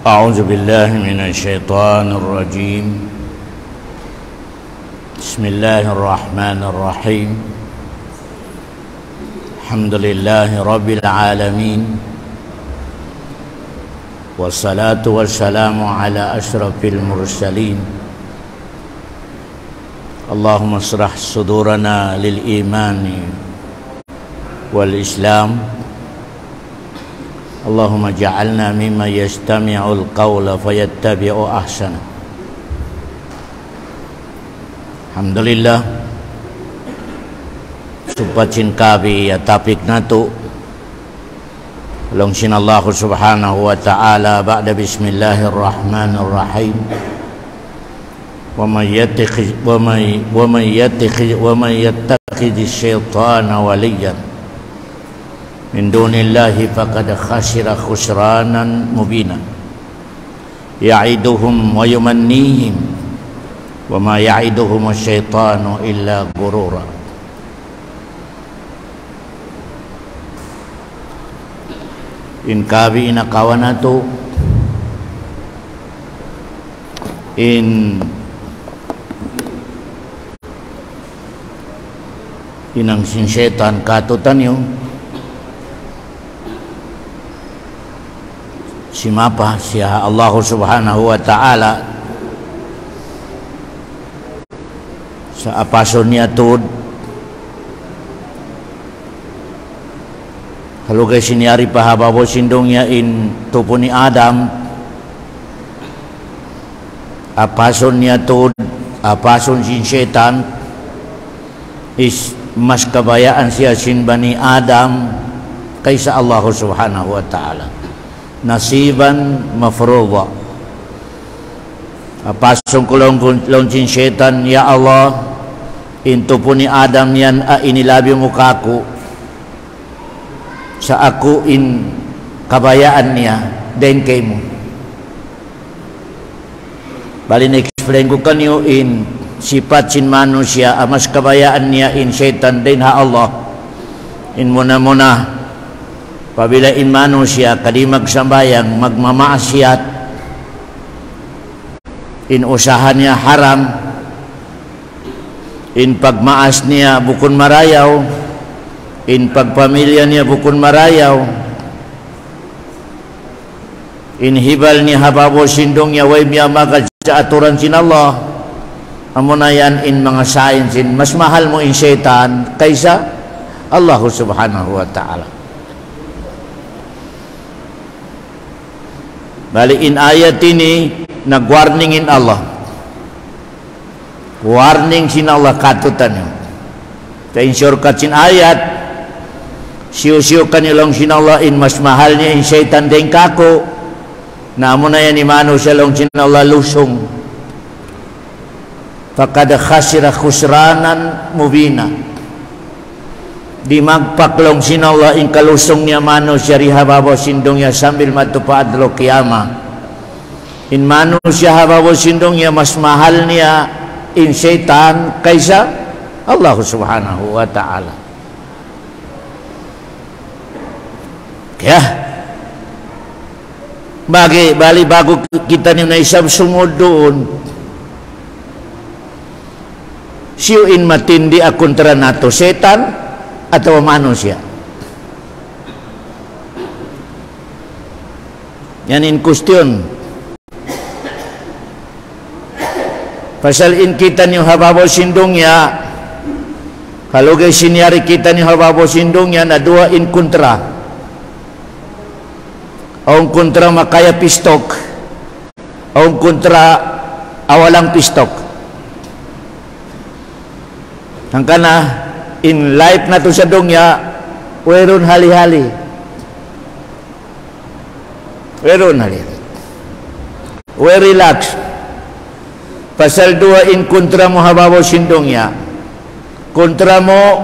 أعوذ بالله من الشيطان الرجيم. بسم الله الرحمن الرحيم. الحمد لله رب العالمين، والصلاة والسلام على أشرف المرسلين. اللهم اشرح صدورنا للإيمان والإسلام. Allahumma ja'alna mimman yastami'ul qawla fayattabi'u ahsana. Alhamdulillah, supacin kabi ya tapik natu longsin Allah subhanahu wa ta'ala ba'da bismillahirrahmanirrahim. Wa man yattakhidhish syaitana waliyan min dunillahi faqad khasira khusranan mubina. Ya'iduhum wa yumannihim wa ma ya'iduhum asyaitanu illa gurura. In kabi ina kawanatu in inang sin syaitan katutan yung si mapa siya Allah subhanahu wa ta'ala sa apason niya tuod halugay sinyari pahababo sindong niya in tupo ni Adam, apason niya tuod apason sin syaitan is mas kabayaan siya sin bani Adam kaysa Allah subhanahu wa ta'ala. Nasiban mafruḍa. Pasong kulong loncin syaitan, ya Allah, into po ni Adam yan inilabi mo kako sa ako in kabayaan niya den kay mo. Bali na-explain ko kanyo in sifat sin manusia amas kabayaan niya in syaitan den ha Allah. In muna pabila in manusia kadi magsambayang magmamaasiyat in usaha niya haram, in pagmaas niya bukon marayaw, in pagpamilya niya bukon marayaw, in hibal ni hababo sindong niya way miyamagad sa aturan sin Allah. Amuna yan in mga sayin sin mas mahal mo in syaitan kaysa Allah subhanahu wa ta'ala. Bali in ayat ini nag-warningin Allah, warning sin Allah katutan nyo ka-insure kat sin ayat siyo-siyo kanilong sin Allah in mas mahal niya in syaitan den kako na amo na yan imano siya long sin Allah lusong faqad khasira khusranan mubina. Di magpaklong sin Allah in kalusong niya mano siya rihababo sindong niya sambil matupaad lo kiyama. In mano siya hababo sindong niya mas mahal niya in syaitan kaysa Allah subhanahu wa ta'ala. Kaya bali bago kita niyo na isang sumod doon siyo in matindi a kontra nato syaitan atau manusia. Yan in question. Pasal in kita niyo hababo sindongnya, kalau guys sinyari kita niyo hababo sindongnya na dua in kontra. Ang kontra makaya pistok, ang kontra awalang pistok. Ang kana in life na to sa dongya weron hali-hali, weron hali-hali, we relax. Pasal dua in kontra mo hababo sindongya, kontra mo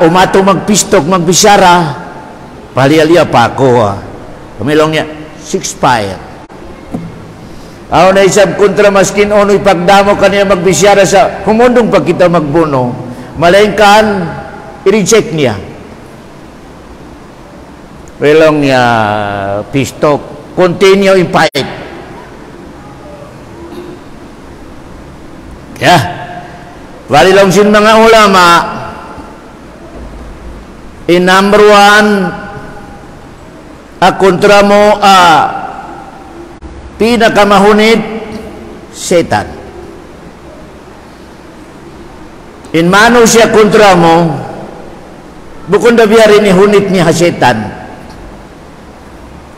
umato magpistok magbisara palialia pa ako kamilong niya 6-5. Aw na isab kontra maskin onoy pagdamo kaniya magbisyara sa humundong pag kita magbuno, malainkan i-reject niya. Welong niya pistok continue in fight. Ya, walilong sin mga ulama, in number one, kontra mo pinakamahunit, setan. In mano siya kontra mo, bukod na biyari ni hunit niya setan.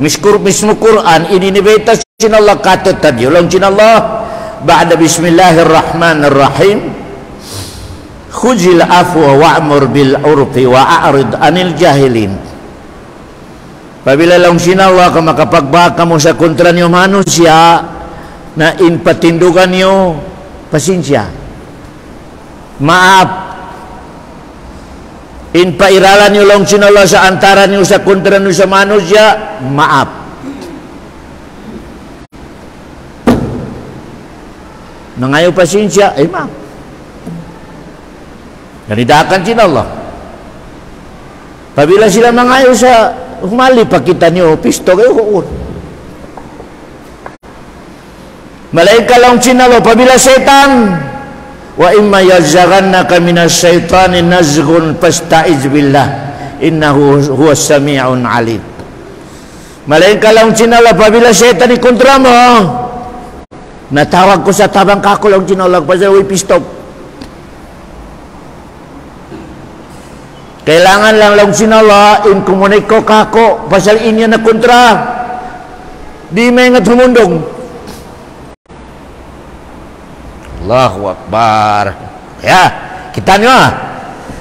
Mismo Quran, ininibeta sinallah katot tadi, ulang sinallah, ba'da bismillahirrahmanirrahim, khuzil afwa wa'mur bil urfi wa'arid anil jahilin. Pabila lang sinallah ka makapagbaka mo sa kontra niyo manusia, na inpatindugan niyo, pasensya, maaf. Inpairalan niyo lang sinallah sa antara niyo sa kontra niyo sa manusia, maaf. Nangayo pasensya, ay maaf. Nanidakan sinallah. Pabila sila nangayo sa humali, pakita niyo, pisto kayo huun. Malaika lang sinallah, pabila setan, wa imma yazghannaka minas syaitani nazghun fasta'iz billah innahu huwas sami'un alim. Malaika lang sinallah, pabila setan ikontra mo, natawag ko sa tabang kako lang sinallah, pasal way pistop. Kailangan lang sinallah inkomuniko kako, pasal inya na kontra, di may nga tumundong. Allahu Akbar. Ya, kita nyo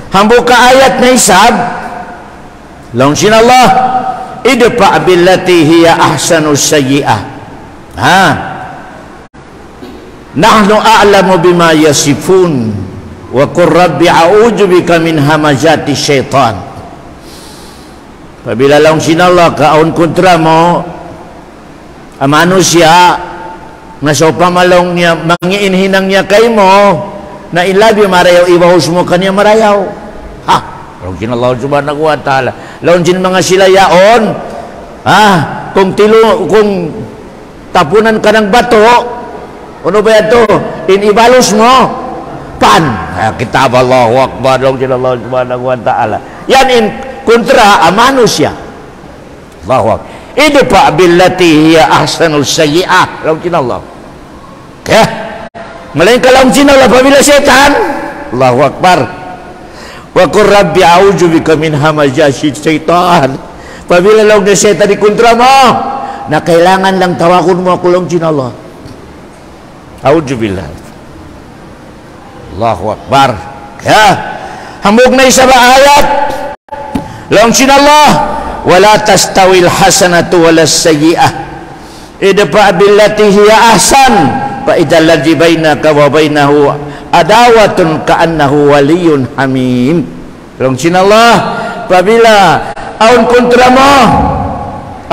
hambuka ayat na isab. Long sinallah, idfa billati hiya ahsanu sayyi'ah. Nahnu a'lamu bima yasifun wa qur rabbi a'udzu bika min hamazati syaitan. Apabila long sinallah kaon kontra mo manusia, na sa pamalong niya, mangiinhinang niya kay mo, na ilabi marayaw, ibahos mo kanya marayaw. Ha! Launjin Allah subhanahu wa ta'ala. Launjin mga sila yaon. Kung tapunan ka ng bato, ano ba ito? Inibalos mo, pan. Kitab Allahu Akbar, launjin Allah subhanahu wa ta'ala. Yan in kontra, manusia. Allahu Akbar. Idfa billati hiya ahsanul sayyi'ah. Launjin Allah. Ya, melainkan laung sinallah pabila setan, Allahu Akbar, wa qur rabbi a'udzu bika min hamazati syaitan. Pabila laung setan di kontra mo, na kailangan lang tawakon mo ako laung sinallah, a'udzu billah. Allahu Akbar. Ya, hambog na isa ba ayat laung sinallah, wala tastawil hasanatu walas sayyi'ah idfa billati hiya ahsan fa idzal ladzi bainaka wa bainahu adawatun ka'annahu waliyyun hamim. Long sinallah, pabila aun kontra mo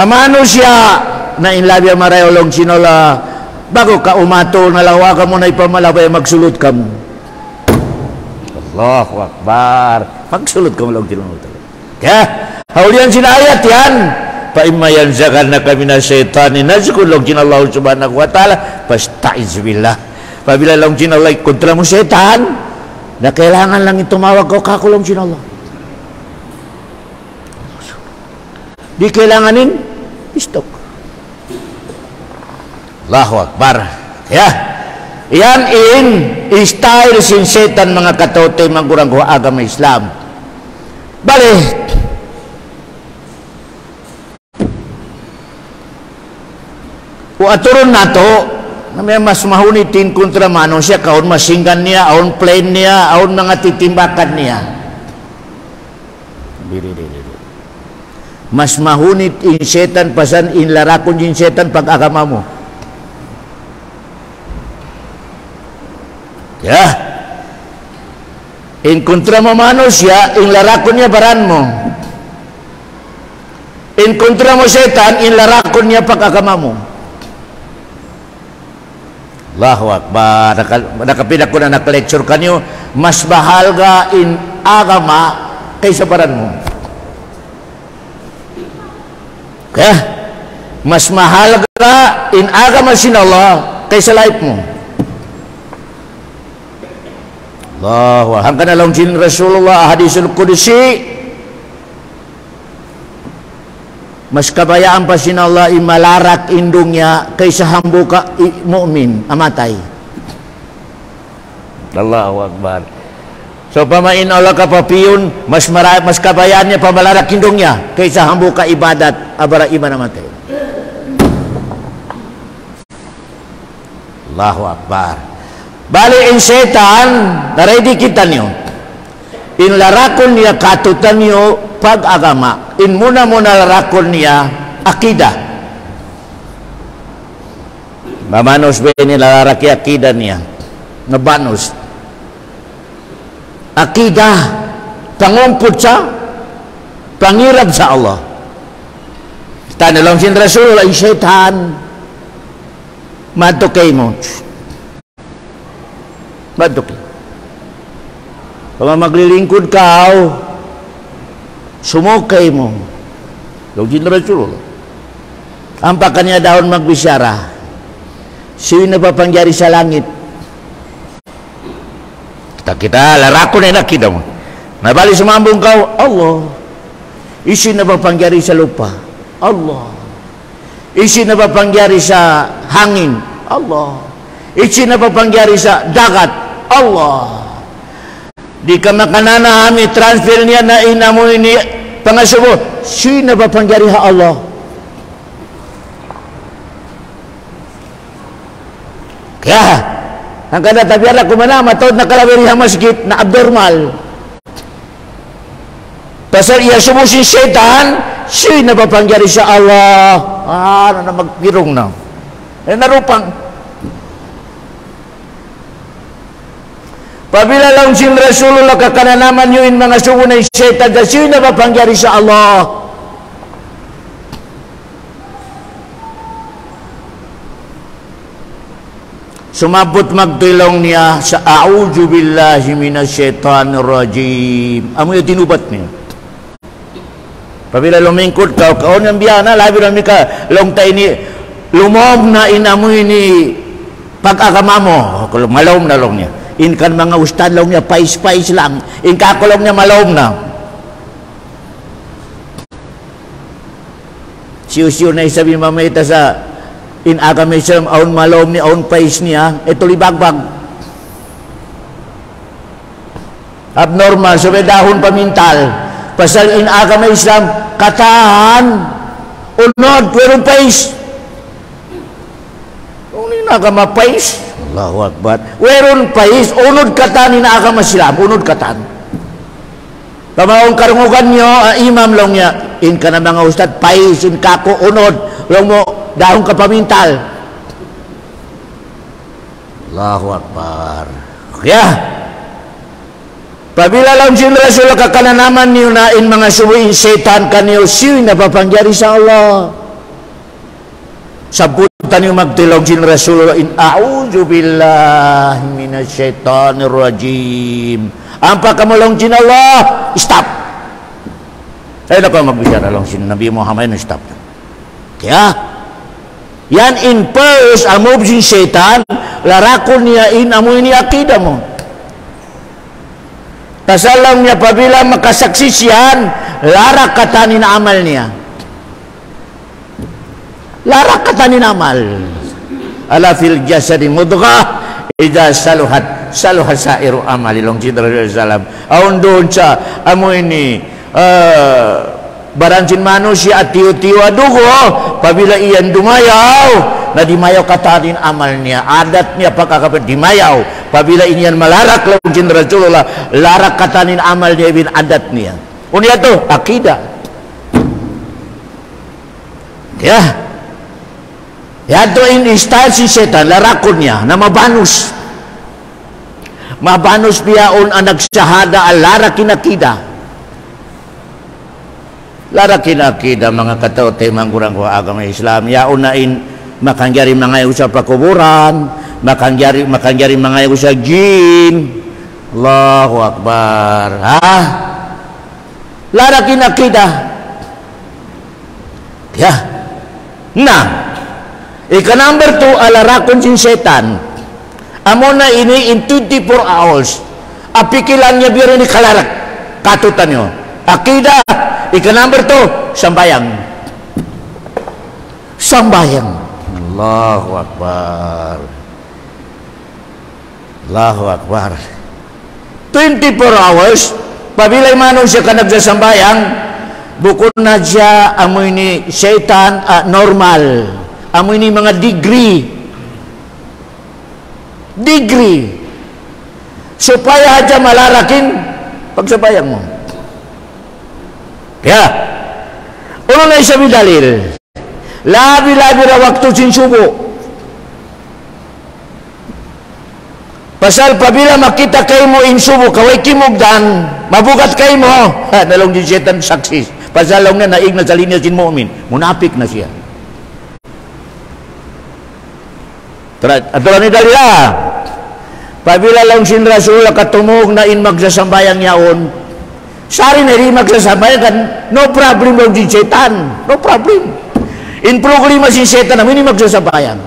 manusia na inlabi marayo long sinallah, bago ka umato nalawa ka mo na ipamalabay magsulod ka mo. Allahu Akbar. Magsulod ka mo long sinallah. Kaya haulian sinayat yan, fa imma yanzaghannaka minas syaitani nazghun laujin Allah subhanahu wa ta'ala fasta'iz billah. Pabila laujin Allah kontra mo setan, na kailangan lang itumawag ko kakulong sin Allah, di kailanganin pistok. Allahu Akbar. Ya, yan style sin setan mga katotoy mangurang ko agama Islam. Balik aturon nato na may mas mahunitin kontra manusia, kaon masinggan niya, aon plane niya, aon mga titimbakan niya. Mas mahunit in setan pasan in larakon in setan pag agama mo. Ya, in kontra mo manusia, in larakon niya baran mo. In kontra mo setan, in larakon niya pag agama mo. Allahu Akbar. Nakapinak ko na naka-lecture kanyo, mas bahal ga in agama kaysa baran mo. Kaya Mas mahal ka in agama sinallah kaysa life mo. Allahu Akbar. Hangkan along jin Rasulullah hadisul qudsi. Mas kabayaan pa sinallah imalarak indungnya kaysa hambu ka mukmin amatay. Allahu Akbar. So pamain Allah kapapiyun mas kabayaannya pamalarak indungnya kaysa hambu ka ibadat abara iman amatay. Allahu Akbar. Bali in setan naredi kita niyo. In larakon niya katutan niyo pag-agama. In muna larakon niya akidah. Mamanos ba ini laraki akidah niya. Nabanos. Akidah pangumput sa pangirab sa Allah. Tanalong sin Rasulullah in setan madukay mo. Madukay. Kung maglilingkod ka, sumukay mo. Login na Rasulullah. Ang pa kanya daon magbisyara. Sino pa pangyari sa langit? Kita larako na nakita mo. Nabali sumambong ka, Allah. Isin na pa pangyari sa lupa? Allah. Isin na pa pangyari sa hangin? Allah. Isin na pa pangyari sa dagat? Allah. Di ka makananahami transfer niya na inamo ini pangasubo. Sino ba pangyari ha Allah? Kaya ang kada tabiara kumana matod na kalawiri ha masjid na abnormal. Pasal iya sumo si setan, sino ba pangyari sa Allah? Na magpirong na. Narupang. Pabila lang sin Rasulullah kakananaman yun mga sugo na setan, sino ba pangyari sa Allah? Sumabot magtilong niya sa a'udzu billahi minasyaitonir rajim. Amo yung tinubat niya. Pabila lumingkod ka, kaon ng biyana, labi namin ka, long tayo ni, lumom na inamoy ni pag-agama mo. Malawom na long niya. In kan mga ustad long niya, pais-pais lang. In kakulong niya, malawom na. Siyo-siyo na isabi mamita sa in agama Islam, aun malawom ni, aun pais niya, ito libagbag. Abnormal, sabi dahon pamintal. Pasal in agama Islam, katahan, unod, pero pais. Kung in agama pais, Allahu Akbar. Weron pais, unod katan in agama Islam, unod katan. Pamaong karungugan nyo, imam lang niya, in ka na mga ustad, pais, in kako, unod, lang mo, dahon ka pamintal. Allahu Akbar. Kaya, pabila lang sin Rasul kakananaman niyo na in mga subuin setan kaniyo siyo na papangyari sa Allah. Sabutan niyo magtilog sin Rasul in a'udzu billahi minasyaitonir rajim. Ampa kamulong sin Allah, stop. Ay nako magbicara lang sin Nabi Muhammad na stop. Kaya yan in first amove sin setan larakon niya in amoy ni akidah mo. Kasalang niya pabila makasaksisyan, larak katanin amal niya. Larak katanin amal. Ala fil jasadi mudghah, idza saluhat saluha sairu amali long sidra salam. Aun doon sa amo ini baransin manusia at tiyo-tiyo adugo, pabila iyan dumayaw, na dimayaw katanin amal niya, adat niya pagkakapit dimayaw, pabila iniyan malarak lang sin Rasulullah, larak katanin amal niya bin adat niya. Unya to akidah. Ya. Ya to in instansi setan larakon niya na mabanus. Mabanus biyaon ang nagsahada al larakin akidah. Larakin akidah mga katao temang kurang ko agama Islam. Ya unain makangyari mga sa pakuburan, makangyari mga sa jin. Allahu Akbar. Ha? Larakin akidah. Ya. Nah, ika number 2 alarakon sin setan. Amo na ini in 24 hours. Apikilannya biar ini kalarak katutan nyo. Akidah. Ika number 2 sambayang. Sambayang. Allahu Akbar. Allahu Akbar. 24 hours. Pabila manusia ka nagsasambayang, bukod na siya amo ini setan normal. Amo ini mga degree supaya aja malarakin pagsabayang mo. Ya, uno na isa dalil. Labi-labi ra waktu sin subo. Pasal pabila makita kayo mo in subo, kaway kimugdan, mabugat kayo mo. Nalong din setan saksis. Pasal lang na naig na sa linya sin mu'min. Munapik na siya. Aturan ni dalila. Pabila lang sin Rasul katumog na in magsasambayang yaon. Sari na rin magsasambayang kan, no problem lang din setan. No problem. In problema sin setan namin magsasambayang.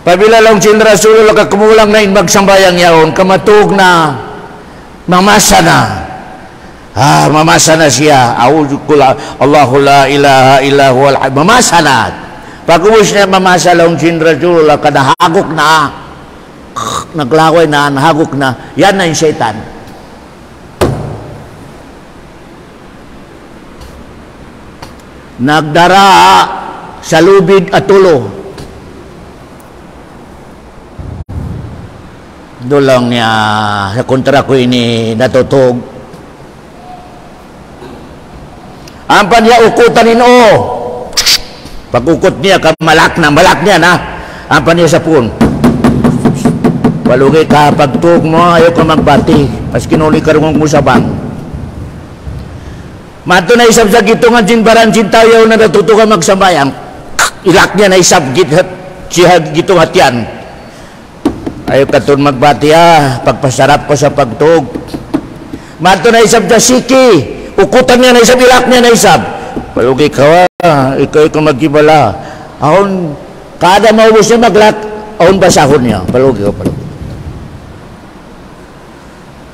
Pabila lang sin Rasul kakumulang na in magsambayang yaon, kamatug na mamasa na. Mamasa na siya. Allahu la ilaha illa huwal hayy. Mamasa na. Pagubos niya mamasa lang sin Rasul kadahagok na. Naglaway na, nahagok na. Yan na yung setan. Nagdara sa lubid at tulo. Doon niya sa kontra ko ini natutog. Ampan niya ukutan ino. Pag-ukot niya, malak niya na. Ampan niya sa pun. Walugay ka, pagtug mo, ayaw ka magbati. Pas kinuli ka rin mo sa bang. Mato na isab sa gitungan sin baran sin tayaw na natuto ka magsambayang. Ilak niya na isab gitung hatian. Ayaw ka ito magbati pagpasarap ko sa pagtug. Mato na isab sa siki. Ukutan niya na isab, ilak niya na isab. Walugay ka ikaw magkibala. Ahon, kada maubos niya maglak, ahon basahon niya. Walugay ka palugay.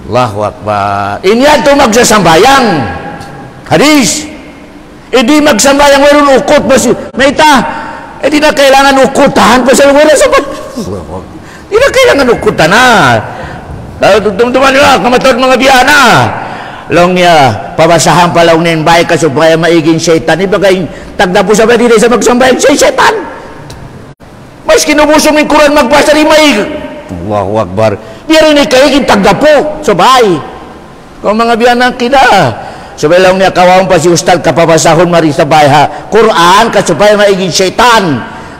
Allahu Akbar. Inya ito magsasambayang. Hadis. Hindi magsambayang mayroon ukot. Mayta, hindi na kailangan ukutan. Pasal wala sa hindi na kailangan ukutan na. Tumtuman nyo, kamatod mga biyana. Long niya, pabasahan pa lang niya bahay ka supaya maiging syaitan. Ibagay, tagdapo sa pwede sa magsambayang siya syaitan. Mas kinubusong yung Quran magbasa rin maig. Allahu Akbar. Biar ini kaiging tagdapo sa bahay. Kung mga biyana kita. Supaya lang niya kawang pa si ustad kapabasahon mari sa bahay ha. Quran ka supaya maiging syaitan.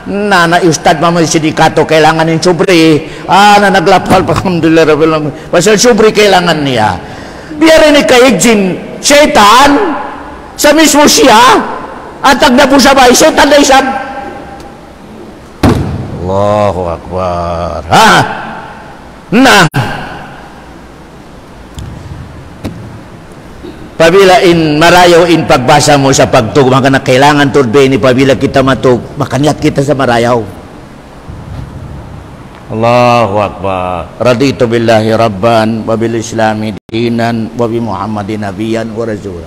Na ustad mamay sindikato kailangan yung subri. Na naglapal alhamdulillah rabbil alamin. Pasal subri kailangan niya. Biar ini kaiging syaitan sa mismo siya at tagdapo sa bahay syaitan na isab. Allahu Akbar. Nah, pabila in marayaw in pagbasa mo sa pagtug, maka na kailangan turbe ni pabila kita matug, makanyat kita sa marayaw. Allahu Akbar. Raditu billahi rabban wa bil islami dinan wa bi Muhammadin nabiyyan wa rasula.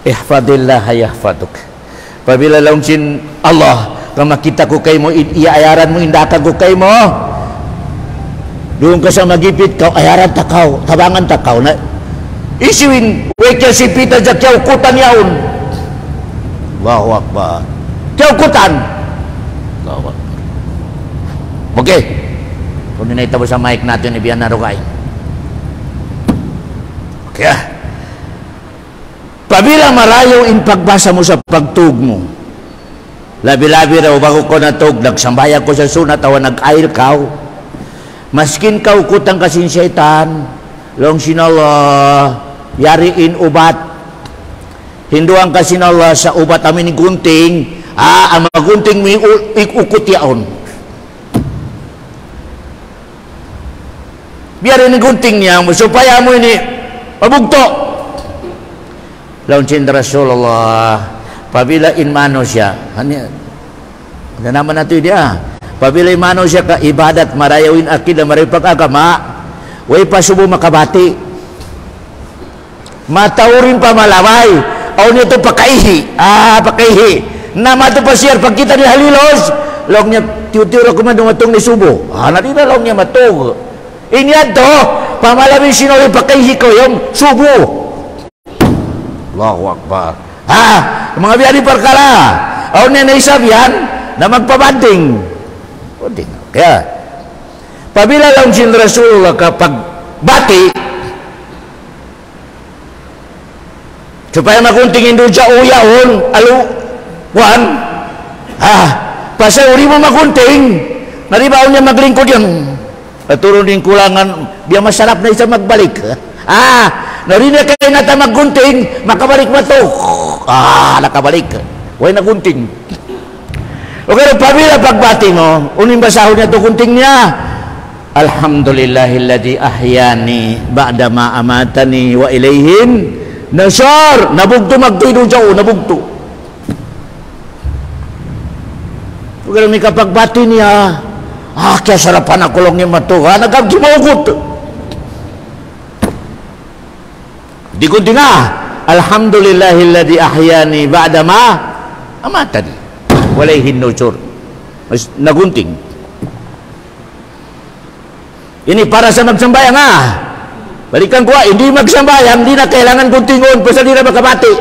Ihfadillah yahfaduk. Pabila launsin Allah, kung makita ko kay mo iayaran mo indaka ko kay mo. Doon ka sa magipit ka, ayaran takaw, tabangan takaw na isiwin, wekya si pita dyan, kaya ukutan yaon. Allahu Akbar. Kaya ukutan. Allahu Akbar. Okay. Kung ninaitabo sa mic natin, ibiyan na rukay. Okay. Pabila marayo in pagbasa mo sa pagtug mo. Labi-labi raw, bago ko natug, nagsambayan ko sa sunat, awa nag-ail kaw. Maskin kau kutang kasin syaitan, long sinallah yariin ubat. Hinduang kasin Allah sa ubat amin ni gunting, ang gunting mi ikukut yaon. Biar ini gunting niya supaya mo ini mabugto. Long sin Rasulullah Apabila in manusia, hanya nama nanti dia. Apabila in manusia ka ibadat marayawin akidah maripag agama, way pasubo makabati. Mataurin pa malaway. Aw nito pakaihi. Pakaihi. Nama to pasir pag kita ni halilos, long niya tiyo-tiyo ko man dumatong ni subo. Nadi na long niya matog. Inya to, pamalabi sinoy pakaihi ko yung subo. Allahu Akbar. Mga biyari perkara. Aw niya naisabyan na magpabanding. Kaya, pabila lang sin Rasulullah kapag bati, supaya makuntingin doon sa uyaon, aluwan, pasal uri mo makunting, naribaon niya maglingkod yan. Turun din kulangan, biya masarap na isa magbalik. Narinig kayo nata maggunting, makabalik mo ito. Nakabalik. Huwag nagunting. Okay, pabila pagbati mo, uning basahon niya ito kunting niya. Alhamdulillahilladzi ahyani ba'dama amatani wa ilayhin nasar. Nabugto magtuyo doon nabugto. Okay, may kapagbati niya. Kaya sarapan ako lang niya matuha. Nagkagdimagot. Di kunti nga. Alhamdulillahilladzi ahyani ba'dama amatani. Walay hinusur. Nagunting. Ini para sa magsambayang balikan ko hindi magsambayang, hindi na kailangan guntingon basta di na makabati.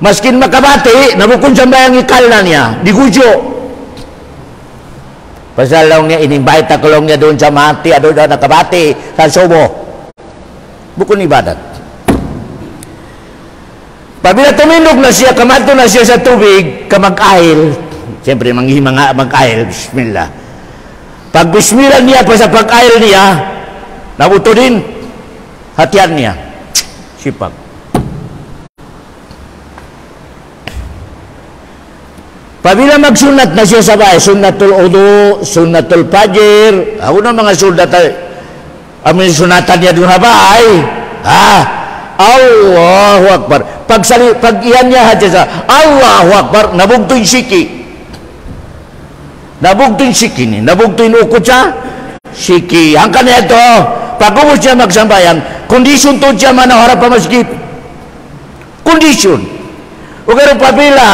Maskin makabati, nabukon sambayang ikal na niya, di gudyo. Pasalong niya, inimbite akulong niya doon sa mati, doon nakabati, sa subo. Bukon ibadat. Pabila tumindog na siya, kamato na siya sa tubig, kamag-ail. Siyempre, mga mag-ail, bismillah. Pag bismillah niya pa sa pag-ail niya, nabuto din, hatian niya. Sipag. Pabila magsunat na siya sabay, sunnatul udu, sunnatul fajr, ako na mga sunat, amin sunatan niya doon habay. Allahu Akbar. Pag iyan niya hadya sa Allahu Akbar, nabugto'y siki. Nabugto'y siki ni. Nabugto'y ukot siya, siki. Hangkan niya ito, pag umos siya magsambayan, kondisyon to siya manaharap pa masjid. Kondisyon. O kaya pabila,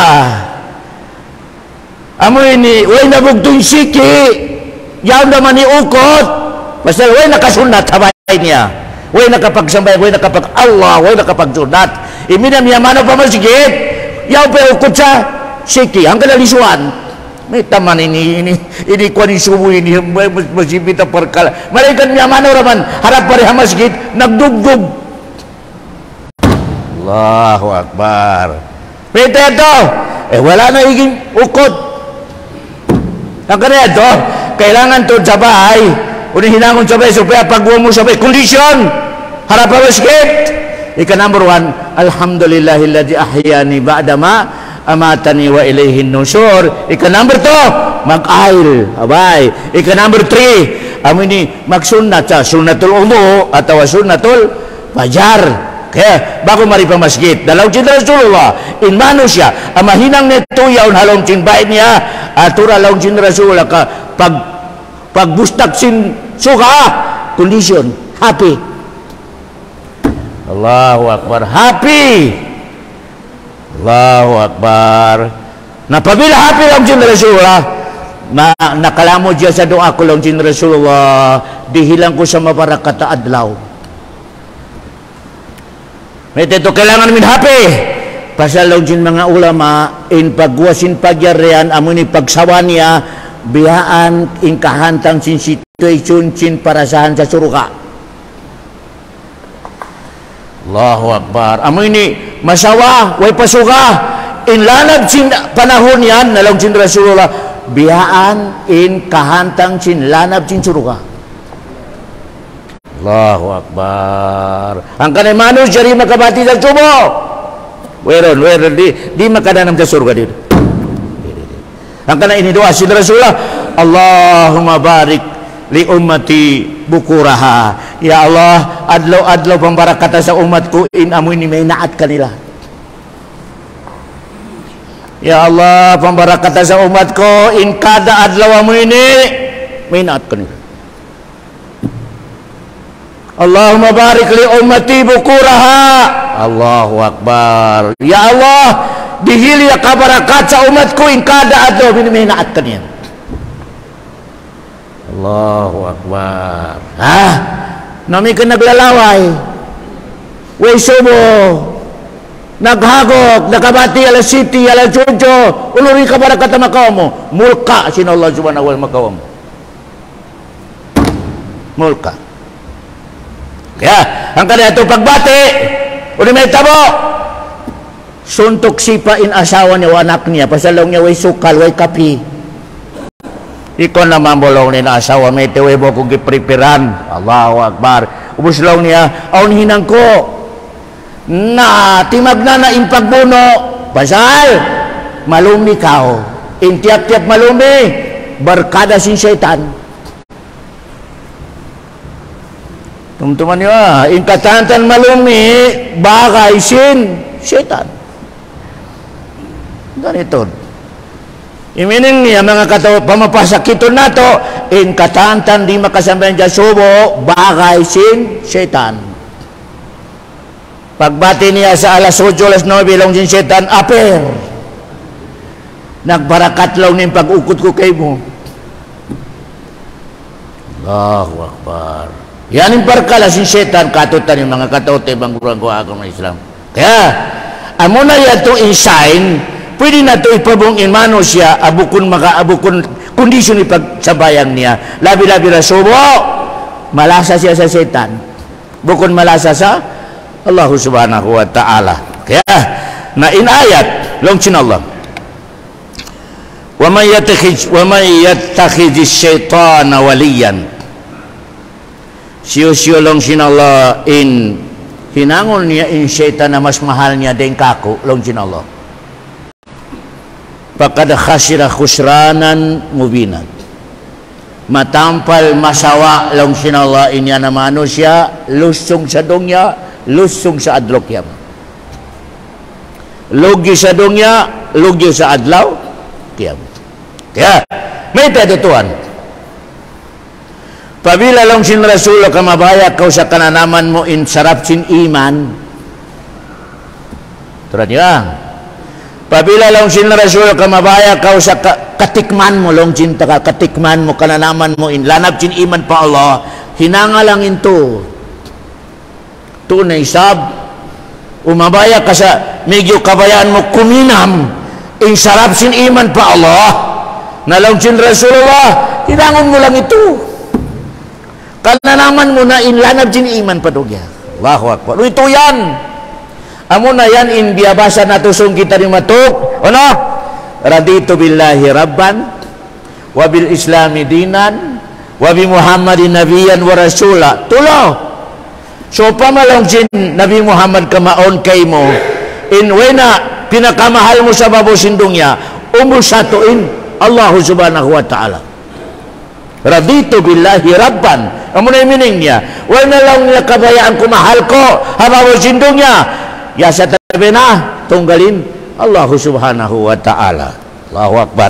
amoy ni, way nabugto'y siki, yaw naman ni ukot, basta way nakasunat habay niya. Way nakapagsambay, way nakapag Allah, way nakapagsunat. Iminam niya mano pa masjid, yaw pa ukot sa siki, ang kalalisuan. May taman ini kuha ni subo ini, masjid na perkala. Malaikat niya mano raman, harap pa rin masjid, nagdugdug. Allahu Akbar. Pwede ito, wala na higing ukot. Ang kanya ito, kailangan to sa bahay, unihinangon sabay, supaya pagbuha mo sabay, kondisyon, harap pa masjid. Ika number 1, alhamdulillahilladzi ahyani ba'dama amatani wa ilayhin nusur. Ika number 2, mag-ail, abay. Ika number 3, amini magsunnat sa sunnatul udu atau sunnatul fajar. Kaya bago maripa masjid, dalaw cin Rasulullah, in manusia, amahinang neto yaon halong cin bait niya, atura law cin Rasulullah ka pagbustak sin suka, condition, happy. Allahu Akbar, happy. Allahu Akbar. Napabila happy lang cin Rasulullah, nakalamo siya sa doa ko lang cin Rasulullah, dihilang ko sa mabarakata adlaw. May ito kailangan min happy. Pasal lang cin mga ulama, in pagwasin pagyarian, amo ni pagsawa niya, biyaan in kahantang sin situation cin parasahan sa suruka. Allahu Akbar. Amo ini masawa, way pasuka. In lanab sin panahon yan, nalang sin Rasulullah, biyaan in kahantang sin lanab sin suruka. Allahu Akbar. Ang kanay manos, jari makabati sa subo. Weron, di makadanam sa surga dito. Ang kanay ini doa sin Rasulullah, Allahumma barik li ummati bukuraha. Ya Allah, adlaw-adlaw pambarakata sa umatku, in amoy ni may naat kanila. Ya Allah, pembarakatan sa umat ko, in kada adlaw mo ini, minat ko nila. Allahumma barik li ummati bukuraha. Allahu Akbar. Ya Allah, dihili ka barakat sa umat ko, in kada adlaw mo ini, minat ko niya. Allahu Akbar. Nami ka naglalaway. Way subo. Naghagok, nakabati ala city, ala jojo, uluri ka para kata makaw mo. Mulka, sino Allah subhanahu wa ta'ala makaw mo. Mulka. Kaya, ang kanila ito pagbati, uli may tabo, suntok sipa in asawa niya o anak niya, pasalong niya, way sukal, way kapi. Ikaw naman bolong ni na asawa, may tiway mo kong gipripiran. Allahu Akbar. Ubus lang niya, aun hinang ko. Na timag na impagbuno pasal malumi kao in tiap-tiap malumi barkada sin syaitan. Teman-teman ya, in katantan malumi bagay sin syaitan. Ganito imining niya mga kato pamapasakiton nato in katantan di makasambayan dyan subo bagay sin syaitan. Pagbati niya sa alas 8, alas 9, long din setan, aper. Nagbarakat lang ng pag-ukot ko kay mo. Allahu Akbar. Yan yung parkala sin setan, katutan yung mga katote, bang kurang ko ako ng Islam. Kaya, amo na yan itong insign, pwede na ito ipabungin mano siya, abukon kondisyon ipagsabayang niya. Labi-labi na subo, malasa siya sa setan. Bukon malasa sa Allah subhanahu wa ta'ala. Kaya na inayat long sin Allah, wa man yattakhidh syaitana waliyan, siyo long sin Allah in hinangon niya in syaitan na mas mahal niya din kako long sin Allah, faqad khasira khusranan mubinan, matampal masawa long sin Allah inya na manusia, lusong sa dunya, lusong sa adlaw kiyama. Lugi sa dunya, lugi sa adlaw kiyama. Kaya may tatutuan, pabila lang sin Rasul ka mabaya kau sa kananaman mo in sarap sin iman. Turad niya, pabila lang sin Rasul ka mabaya kau sa katikman mo long sin katikman mo kananaman mo in lanab sin iman pa Allah, hinanga lang into tunay sab umabaya ka sa medyo kabayaan mo kuminam in sarap sin iman pa Allah nalaw sin Rasulullah, hinangon mo lang ito kana naman mo na in lanab sin iman pa dugya. Allahu Akbar. Ito yan amo na yan in biyabasa natusong kita ni matuk ano, raditu billahi rabban wa bil islami dinan wa bi Muhammadin nabiyan wa rasula. Tulo. So pamalong sin Nabi Muhammad kamaon kay mo in wena pinakamahal mo sa babo sindungya umusatuin Allah subhanahu wa ta'ala. Raditu billahi rabban. Amo na imining niya, wala lang niya kabayaan ko mahal ko hababo sindungya, ya sa tabi na tunggalin Allah subhanahu wa ta'ala. Allahu Akbar.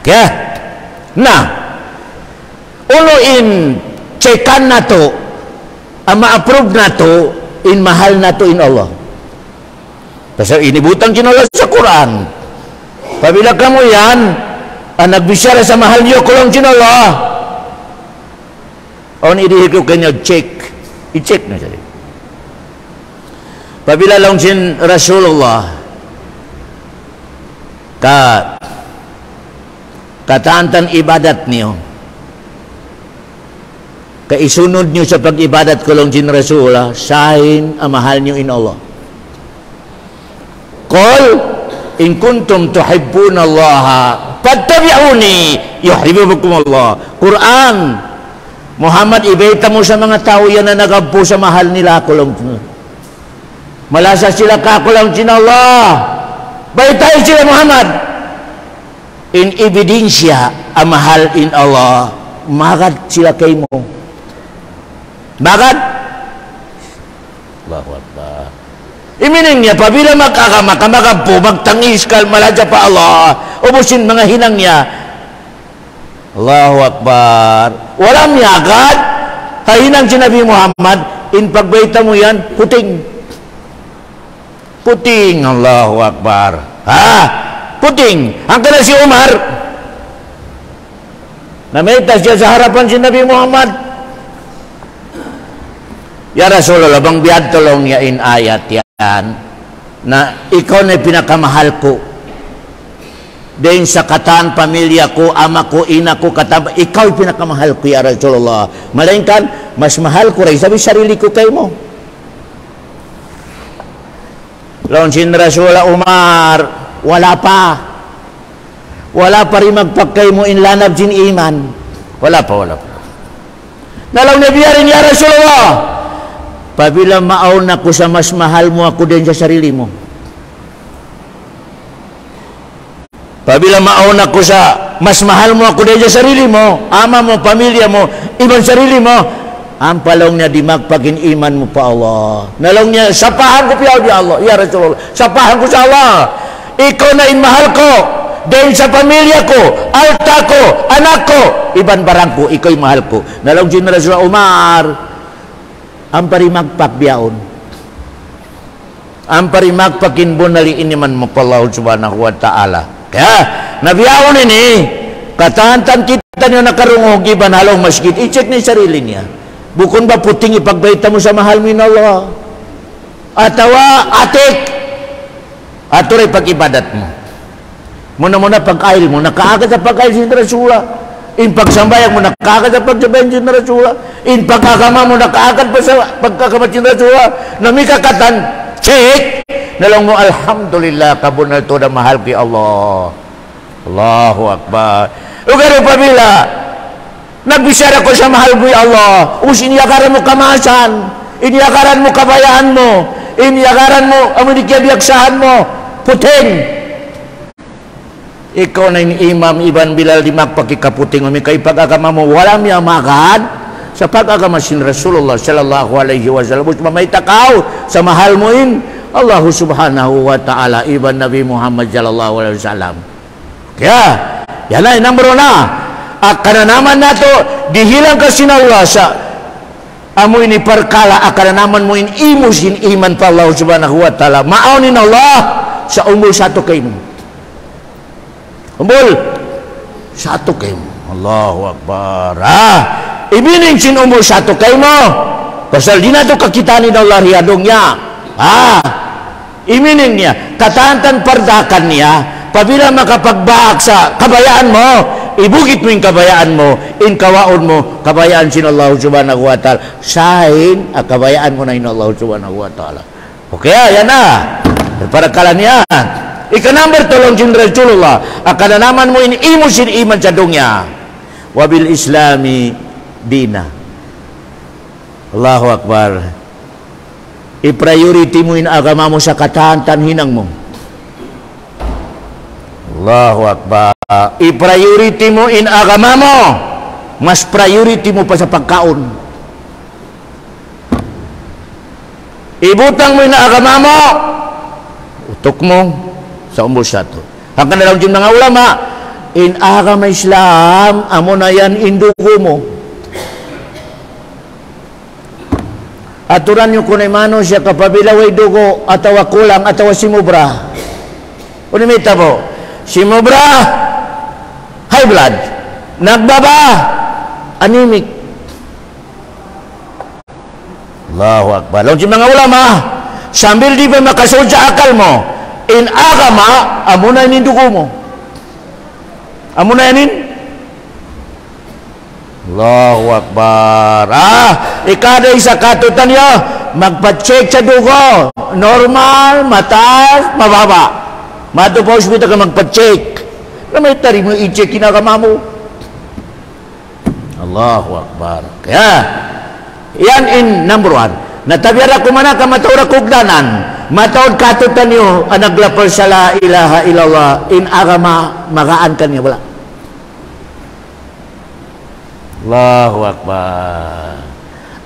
Kaya na ulo in cekan na to, ma-approve na to in mahal na to in Allah. Kasi inibutang kinala sa Quran. Pabila ka mo yan, nagbisyara sa mahal niyo kulong sin Allah. O idihil ko kanya, check. I-check na siya. Pabila lang sin Rasulullah, katantan ibadat niyo, kaisunod nyo sa pag-ibadat ko lang sin Rasulullah, sahin ang mahal nyo in Allah. Qul in kuntum tuhibbuna Allah fattabi'uni yuhibbukum Allah. Quran, Muhammad, ibeta mo sa mga tao yan na nagabpo sa mahal nila ko lang. Malasa sila ka ko lang sin Allah. Baitay sila Muhammad. In ebidensya ang mahal in Allah, magad sila kay mo. Bakit? Allahu Akbar. Imining niya, pabila magkakama ka makampo, magtangis ka, malaja pa Allah, ubusin mga hinang niya. Allahu Akbar. Walang niya agad. Kahinang si Nabi Muhammad, in pagbaita mo yan, puting. Puting, Allahu Akbar. Ha? Puting. Ang kana si Umar, namitas siya sa harapan si Nabi Muhammad. Ya Rasulullah, bang biyad tolong niya in ayat yan, na ikaw na pinakamahal ko. Din sa kataan pamilya ko, ama ko, ina ko, kataba, ikaw pinakamahal ko, ya Rasulullah. Malainkan, mas mahal ko rin. Sabi, sarili ko kayo mo. Laon sin Rasulullah Umar, wala pa. Wala pa rin magpagkay mo inlanab sin iman. Wala pa. Nalaw na biyarin, ya Rasulullah. Pabila maaw na ko sa mas mahal mo ako din sa sarili mo. Pabila mauna ko sa mas mahal mo ako din sa sarili mo, ama mo, pamilya mo, ibang sarili mo, ang palong niya di magpagin iman mo pa Allah. Nalong niya, sapahan ko piyaw di Allah, ya Rasulullah, sapahan ko sa Allah. Ikaw na inmahal ko, din sa pamilya ko, alta ko, anak ko, ibang barang ko, ikaw mahal ko. Nalong si Rasulullah Umar, ang pari magpakbiyaon. Ang pari magpakinbon naliin naman mo pa Allah subhanahu wa ta'ala. Kaya, nabiyaon ini, katantan kita niyo nakarungog iban halong masjid, i-check na yung sarili niya. Bukon ba puting ipagbaita mo sa mahal mo Allah? Atawa, atik, ato'y pag-ibadat mo. Muna pag-ail mo, nakaagad sa pag-ail si Rasulullah. In pagsambayang mo, nakaagad sa pagsambayang si Rasulullah. In pagkakama mo, nakaagad pa sa pagkakamat si Rasulullah. Namikakatan, check! Nalang mo, alhamdulillah, kabunal to na mahal kay Allah. Allahu Akbar. Ugaro pabila, nagbisara ko sa mahal kay Allah. Iniyakaran mo kamasan, iniyakaran mo kabayaan mo, iniyakaran mo, amunikiyabiyaksahan mo, puting. Ikaw na imam Iban Bilal di magpakikaputing umi kay pag-agama mo, wala miya magad sa pag-agama sin Rasulullah sallallahu alaihi wasallam. Mamay takaw sa mahal mo in Allah subhanahu wa ta'ala iban Nabi Muhammad sallallahu alaihi wasallam. Kaya, yan ay number na. Akana naman nato, dihilang ka sin Allah sa amoy ni perkala, akana naman mo in imusin iman pa Allah subhanahu wa ta'ala. Maaunin Allah sa umul satu kayo mo. Umul satu kayo mo. Allahu Akbar. Ibining sin umul satu kayo mo. Kasal di na ito kakitanin Allah riyadong niya. Imining niya, katantan pardakan niya, pabila makapagbaak sa kabayaan mo, ibugit mo yung kabayaan mo, in kawaon mo, kabayaan sin Allah subhanahu wa ta'ala, sahin, kabayaan mo na in Allah subhanahu wa ta'ala. Okay, yan na. Para kalan yan. Ika-number tolong sin Rasulullah, akala naman mo in imo sin iman sa dungya. Wabil Islami dina. Allahu Akbar. I-priority mo in agama mo sa katantan hinang mo. Allahu Akbar. I-priority mo in agama mo. Mas priority mo pa sa pagkaon. Ibutang mo in agama mo. Utok mo sa umbos sato. Ang kanilang dyan mga ulama, in agama Islam, amo na yan indugo mo. Aturan nyo kung mano siya kapabilaway dugo atawa kulang atawa simubra. Unimita po, simubra, high blood, nagbaba, anemic. Allahu Akbar. Lawan si mga ulama, sambil di ba makasunod sa akal mo, in agama, amo na yanin dugo mo. Amo na yanin? Allahu Akbar. Ikada isa katutan niya, magpa-check sa dugo. Normal, mataas, mababa. Mato pa hospital ka magpa-check. May tari mo i-check kinagama mo. Allahu Akbar. Kaya, yan in number one. Natabiyara ko man ka mataura kugdanan. Mataod katutan niyo, anaglapal sa la ilaha illallah. In agama, magaan ka niya. Wala. Allahu Akbar.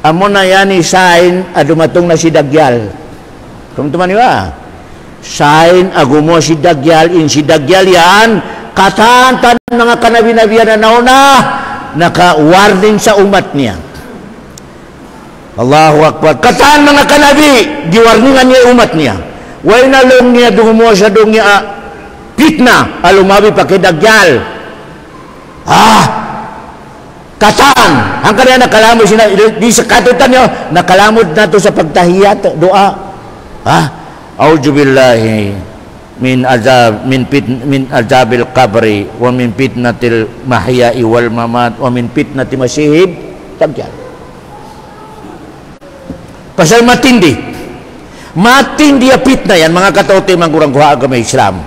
Amo na yan isain, adumatong na si Dagyal. Teman-teman ya, sign agumo si Dajjal in si Dajjal yan katantan mga kanabi-nabiyan na nauna naka-warning sa umat niya. Allahu Akbar. Kataan mga kanabi giwarningan niya umat niya. Way na long niya dungumo sa dong niya fitna alumabi pa kay Dajjal. Kataan ang kanina nakalamod sina di sa katutan niyo nakalamod na to sa pagtahiyat doa. A'udzu billahi min azabil qabri wa min fitnatil mahya'i wal mamat wa min fitnati masyihid Dajjal. Pasal matindi ya fitna yan mga katote mga kurang kuha agama Islam.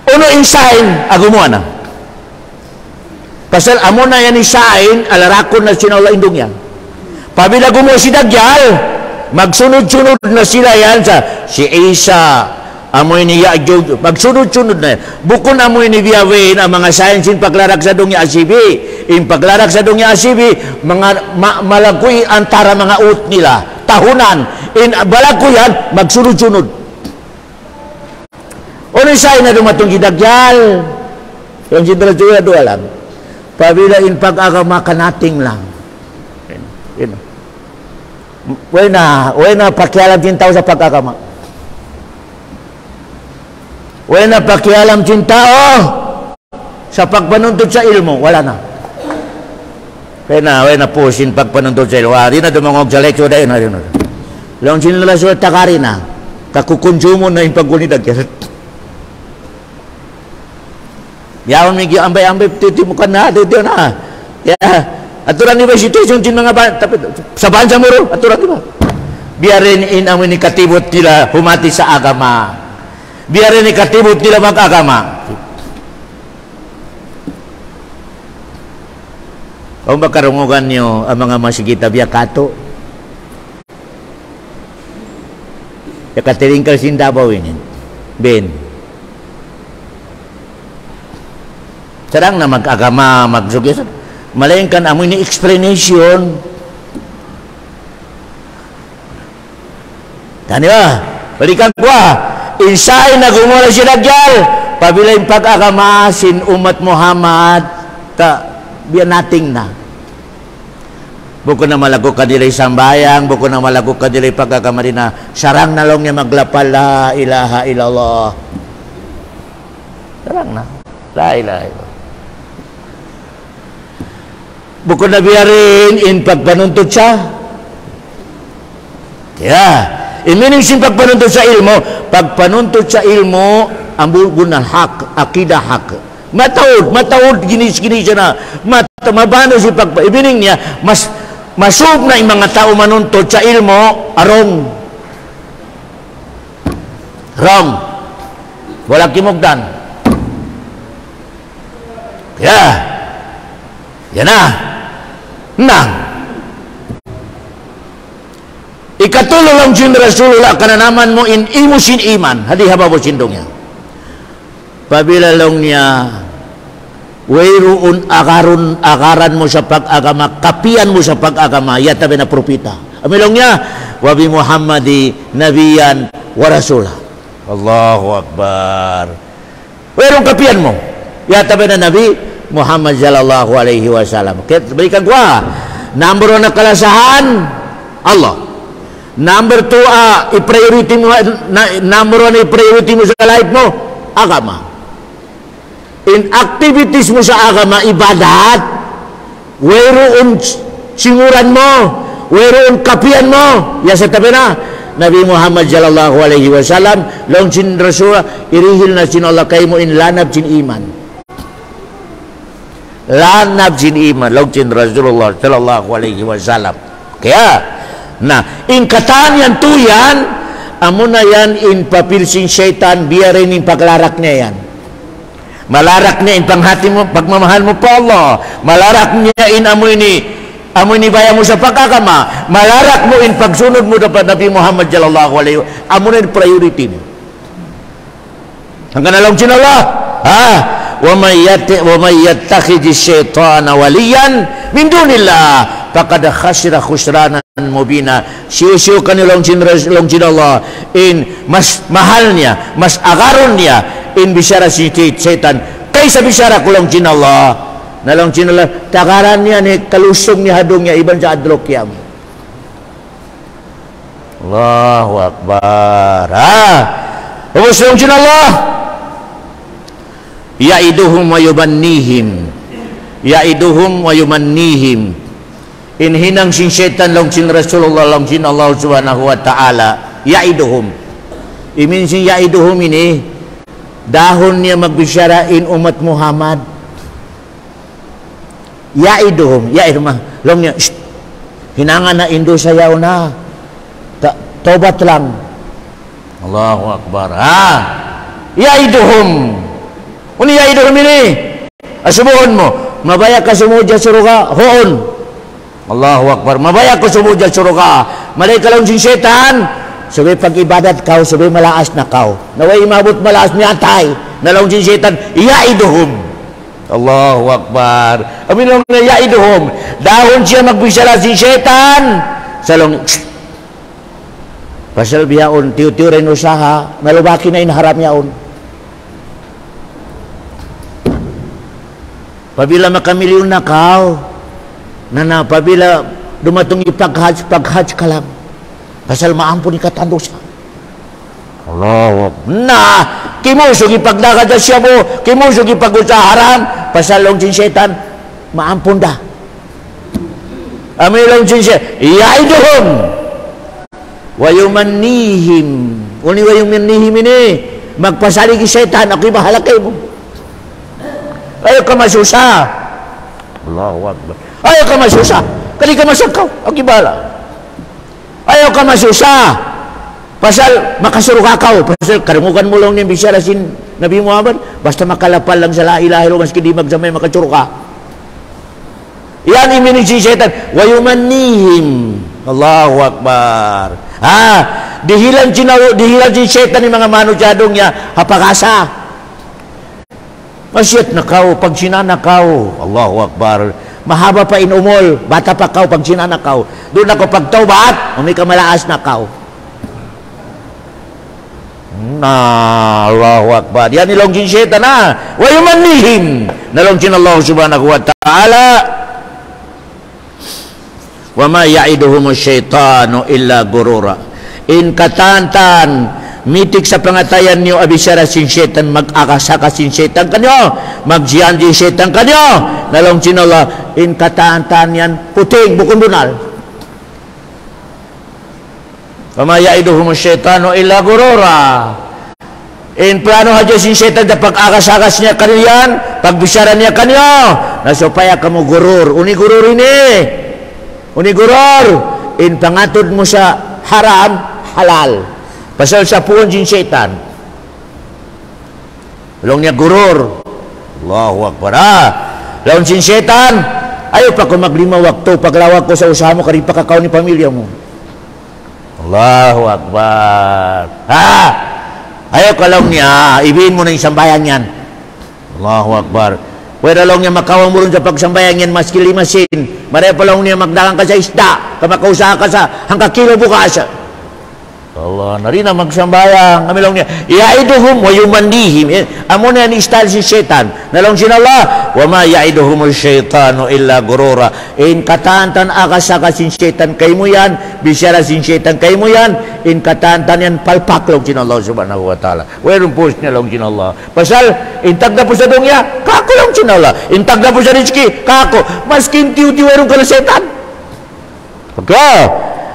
Uno insain agumo na pasal amo na yan isain alarakon na sinawla indong yan pabila gumo si Dajjal magsunod-sunod na sila yan sa si Isa amoy ni Ya'juj magsunod-sunod na yan bukon amoy ni Biyawin ang mga sayansin paglarak sa dong Asibi in paglarak sa dong Asibi mga malakoy antara mga ut nila tahunan in balakoyan magsunod-sunod ono isain na dumatong si Dajjal yung si Dajjal do alam pabila in pag-agama kanating lang. Way na pakialam din tao sa pag-agama. Way na pakialam din tao sa pagpanuntod sa ilmo. Wala na. Way na pusin pagpanuntod sa ilmo. Di na dumangog sa leksyo dahil na rin. Lang sinila sa takari na. Kakukonsumo na yung pagkunidag. Yawan may ambay-ambay titimukan na dito na. Aturan ni ba situation din mga tapi sa bansa mo ro aturan di ba? Biarin in amin ni katibot nila humati sa agama. Biarin ni katibot nila mag-agama. Kung bakarungugan nyo ang mga masigita biya kato. Ya katiringkal sindabaw ini. Ben. Sarang na mag-agama, mag-suggestion. Malayan kan amoy ni explanation. Tani ba? Balikan ko insay na gumula si Dajjal. Pabila yung pag-agama sin umat Muhammad biya nating na. Buko na malago ka dilay sambayang, buko na malago ka dilay pag-agama din na sarang na lang niya maglapal la ilaha illallah. Sarang na. La ilaha illallah. Bukod na biyarin in pagpanuntod siya. Meaning sin pagpanuntod sa ilmo, pagpanuntod sa ilmo ang bugunal hak, akidah hak. Mataod ginis-ginis siya na. Mabano si meaning niya masub na yung mga tao manuntod sa ilmo arong. Wrong. Wala kimugdan. Yan na. Ikatulo lang sin Rasulullah kananaman mo in imusin iman. Hadi hababo sindong niya. Pabila lang niya wayroon akaran mo sa pag-agama, kapian mo sa pag-agama, yatabi na propita. Amilong niya, wabi Muhammadi nabiyan wa rasulah. Allahu Akbar. Wayroon kapian mo, yatabi na nabi Muhammad sallallahu alaihi wasallam. Balikan ko number 1 na kalasahan Allah. Number 2 i-priority mo number 1 i-priority mo sa life mo agama. In activities mo sa agama ibadat. Whereon singuran mo, whereon kapian mo. Ya sa tabi na Nabi Muhammad sallallahu alaihi wasallam long sin rasul irihil na sin Allah kay mo in lanab sin iman. Lanab sin iman long sin Rasulullah sallallahu alaihi wasallam. Kaya in kataan yan tuyan amo na yan in papilsing syaitan biyarin in paglarak niya yan. Malarak niya in panghati mo pagmamahal mo po Allah. Malarak niya in amoy ni baya mo sa pagkakama. Malarak mo in pagsunod mo dapat Nabi Muhammad sallallahu alaihi wasallam. Amo na priority mo. Hanggang na lang sin Allah. wa may yattakhidhi syaitana waliyan min dunillah faqad khasira khusranan mubina. Siu-siu kanilong chin Allah in mas mahalnya, mas agarunnya in bisyara setan kaysa bisyara kulong chin Allah. Nalong chin Allah takaran niya ni kalusong ni hadungnya iban sa adlok qiyam. Allahu Akbar. Umusong chin Allah ya'iduhum wa yumannihim, ya'iduhum wa yumannihim. In hinang sin syaitan long sin Rasulullah long sin Allah subhanahu wa ta'ala ya'iduhum. Imin sin ya'iduhum ini dahon niya magbisyarain umat Muhammad. Ya'iduhum, ya'iduhum long niya hinangan na indo sayaw na tobat lang. Allahu Akbar. Ya'iduhum. Uni ya'iduhum ini asubuhon mo mabaya ka sumuja suruga hoon. Allahu Akbar. Mabaya ko sumuja suruga malay ka lang sin syaitan sabi pag-ibadat kau sabi malaas na kau naway imabot malaas ni atay nalong sin syaitan ya'iduhum. Allahu Akbar. Aminong na ya'iduhum dahon siya magbisala sin syaitan salong pasal biyaon tiyo-tiyo rin usaha nalubaki na inharap yaon. Pabila makamilyon na kau, nana pabila dumatong ipag-hajj ka lang, pasal maampun ikatando siya. Allah, na, kimusog ipagdakad siya mo, kimusog ipag-usaharan, pasal long sin syaitan, maampun da. Amin long sin syaitan, ya'iduhum, wayumannihim, uni wayumannihim ini, magpasalig syaitan, ako'y bahala kayo mo. Ayaw ka masusa. Allahu Akbar. Ayaw ka masusa. Kali ka masakaw. Okay bala. Ayaw ka masusa. Pasal makasuro ka kaw. Pasal karimukan mo lang yung bisyara sin Nabi Muhammad. Basta makalapal lang sa la ilaha illallah maski di magsamay makasuro ka. Yan iminig si syaitan. Wayumannihim. Allahu Akbar. Dihilan si syaitan yung mga manusyadong niya. Hapagasa. Masyat na kau, pag sinanakaw, Allahu Akbar, mahaba pa inumol, bata pa kau, pag sinanakaw, doon ako pagtaubat, may kamalaas na kau. Allahu Akbar, yan nilong sin syaitan na, wayumannihim, nalong sin Allah subhanahu wa ta'ala, wa ma ya'iduhumu syaitanu illa gurura, in katantan, mitik sa pangatayan niyo abisyara sin syaitan mag-akasaka sin syaitan kanyo magjian din syaitan kanyo nalong sinala in kataan-taan yan puting bukong bunal. Kama ya'iduhum syaitanu illa gurura in plano haja sin syaitan da pag-akasakas niya kanyo yan pagbisyara niya kanyo na supaya kamu gurur uni gurur ini uni gurur in pangatod mo sa haram halal pasal sa puon sin syaitan. Long niya gurur. Allahu Akbar. Laon sin syaitan, ayaw pa ko maglima wakto paglawag ko sa usaha mo kari pakakaw ni pamilya mo. Allahu Akbar. Ayaw ka lang niya, ibihin mo na yung sambayan yan. Allahu Akbar. Pwede lang niya makawang mo rin sa pagsambayan yan maski limasin. Maraya pa lang niya magdagang ka sa isda, kamakausaha ka sa hanggang kilo bukas. Allah, narina magsambayang kami lang niya ya'iduhum wa yumannihim amo na ni style si syaitan nalong sin Allah wa ma ya'iduhum syaitanu illa gurura in katantan akasaka sin syaitan kay mo yan bisyara sin syaitan kay mo yan in katantan yan palpak long sin Allah subhanahu wa ta'ala wherein po niya long sin Allah pasal intag na po sa dungya kako long sin Allah intag na po sa rizki kako maskin tiw-tiw ka na syaitan pagka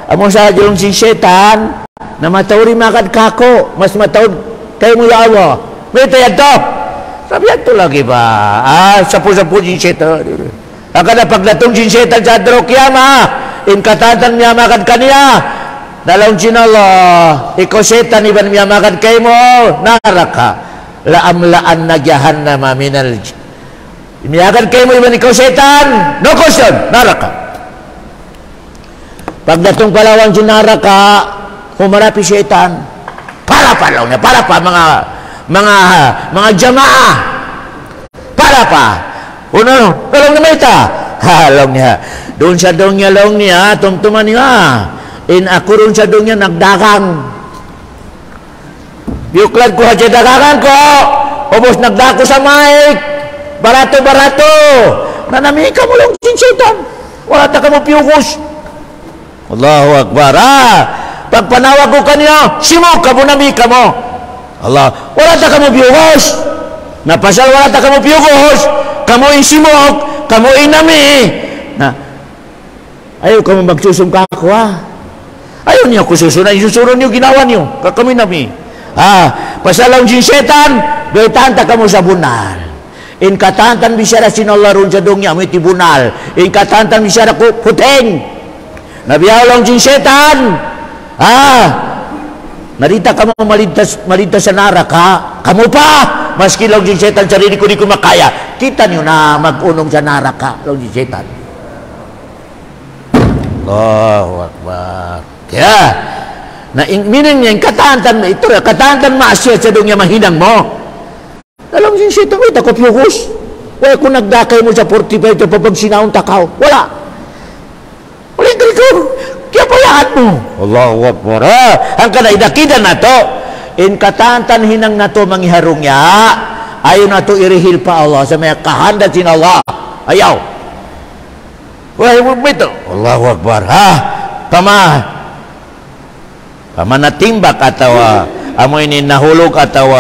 amo sa long sin syaitan na matawri makad kako mas matawd kayo mo yawa may tayad to sabi yan to lagi ba sapo-sapo sin syaitan akada pagdatong sin syaitan sa adro kiyama in katatan niya makad kaniya dalawang sin Allah ikaw syaitan iban niya makad kayo mo naraka laamlaan na jahannama minal iniyakan kayo mo iban ikaw syaitan no question naraka pagdatong palawang sin naraka humarapi syaitan para pa lang niya para pa mga jamaah para pa uno kalong na may ta Long niya. Doon sa dong niya long niya, tumtuman niya. In ako ron sa dong niya nagdagang. Yuklad ko hadya dagangan ko. Ubos nagdako sa mic. Barato-barato. Nanami ka mo lang sinsitan. Wala ta ka mo piyukos. Allahu Akbar. Pag panawag ko kanyo, simo ka mo nami ka mo. Allah. Wala ta ka mo piyukos. Napasal wala ta ka mo piyukos. Kamu simok, kamu nami. Nah, ayaw ka mo magsusumka ako Ayaw niyo ko susunod. Susunod niyo ginawa niyo. Kami nami. Pasalang si setan, betanta kamu sa bunal. In katantan bisyara sinallah ron sa dongya, may tibunal. In katantan bisyara ko puteng. Nabiyaw lang si setan. Narita kamu malintas sa naraka. Kamu pa, maski lang si setan sarili ko di ko makaya. Kita niyo na mag-unong sa naraka lang si setan. Allahu Akbar. Kaya, na meaning niya, katantan ito, katantan maasya sa dong niya mahinang mo. Dalang sin setan, wait ako piyukos. Wala ko nagdakay mo sa 45 ito papag sinaon takaw. Wala. Wala yung kalikor. Kaya palaan mo. Allahu Akbar. Ang kanaidakidan na to, in katantan hinang na to manghiharong niya, ayaw na to irihil pa Allah sa may kahanda sin Allah. Ayaw. Wala yung ito. Allahu Akbar. Pamanatimbak atau amo ini nahulog atau